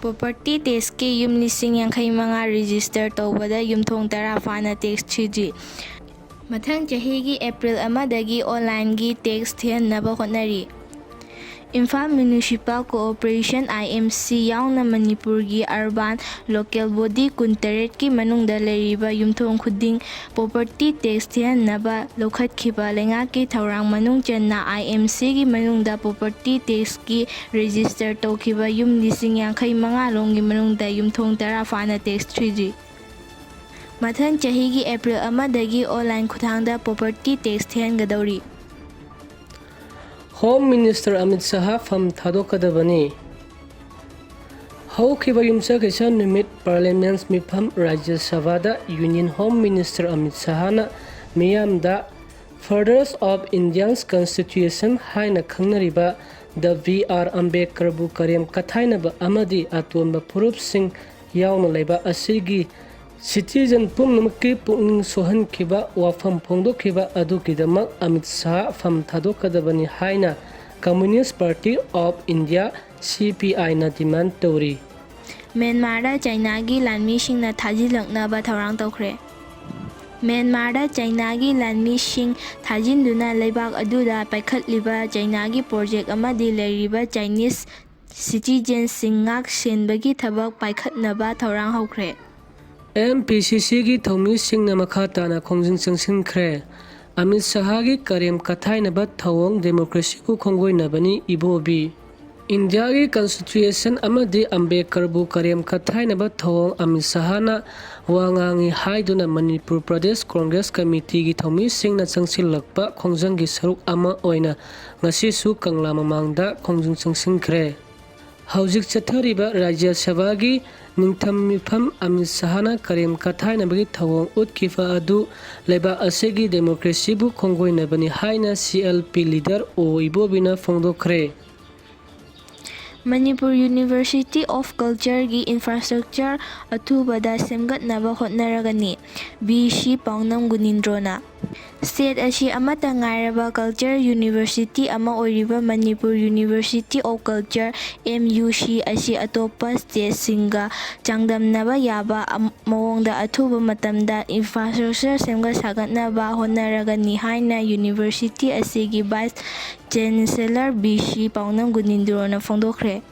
Property taxki yum lising yankhai manga register tawbada yumthong tara fana tax 3G. Mathang chahigi April amadagi online gi tax thiannaba hotnari. Imphal Municipal Cooperation IMC yauna Manipurgi urban local body kuntaret ki manungda leriba yumthong khuding property tax thiannaba lokhatkhiba lengaki Thwrang manung chenna IMC gi manungda property tax ki register tawkhiba yum lising yankhai manga longi manungda yumthong tara fana tax 3G. Mathang chahigi April amadagi online khuthangda property tax thiangadawri. Home Minister Amith Shaha from Thadok kadabani. Hawkiba yumsakisa numit Parliament's mifam Rajya Sabhada Union Home Minister Amith Shahana miyamda Furthers of Indian's Constitution haina khangnariba the VR Ambedkar bu karem kathainaba amadi atonba purup sing yauna leba asigi citizen pumnamki pungning sohan kiba wafam phongdo kiba adukidamak Amith Shah from Thadok kadabani haina Communist Party of India CPI na demand tawri. Myanmar China gi Lanmising na Thajilknaba Thwrang Loikhre. Myanmar China gi Lanmising thajinduna leibak aduda paikhatliba China gi project amadi leriba Chinese citizens singak senbagi thabak paikhatnaba Thwrang hokre. MPCC gi thomi singna makhata na khongjing changsinkhre. Amith Shaha gi karem kathainaba thawong democracy ku khonggoinabani ibobi. India gi constitution amadi Ambedkar bu karem kathainaba thawong Amith Shahana wangangi haiduna Manipur Pradesh Congress Committee gi thomi singna changsilakpa khongjang gi saruk ama oina ngasi su kangla mamangda khongjing changsinkhre. Haujik chathariba Rajya Sabha gi ningtham mifam Amith Shahana karem kathainabagi thawong utkifa adu leba asegi democracy bu khonggoinabani haina CLP leader o ibobina phongdokhre. Manipur University of Culture gi infrastructure athubada semgatnaba hotnaragani BC Pawnam Gunindrona. State ashi amata ngairaba culture university ama oiriba Manipur University of Culture MUC ashi atopa state singa changdamnaba yaba mawongda athuba matamda infrastructure semgat sagatnaba hotnaragani haina university asigi vice chancellor BC Pawnam Gunindrona phongdokhre.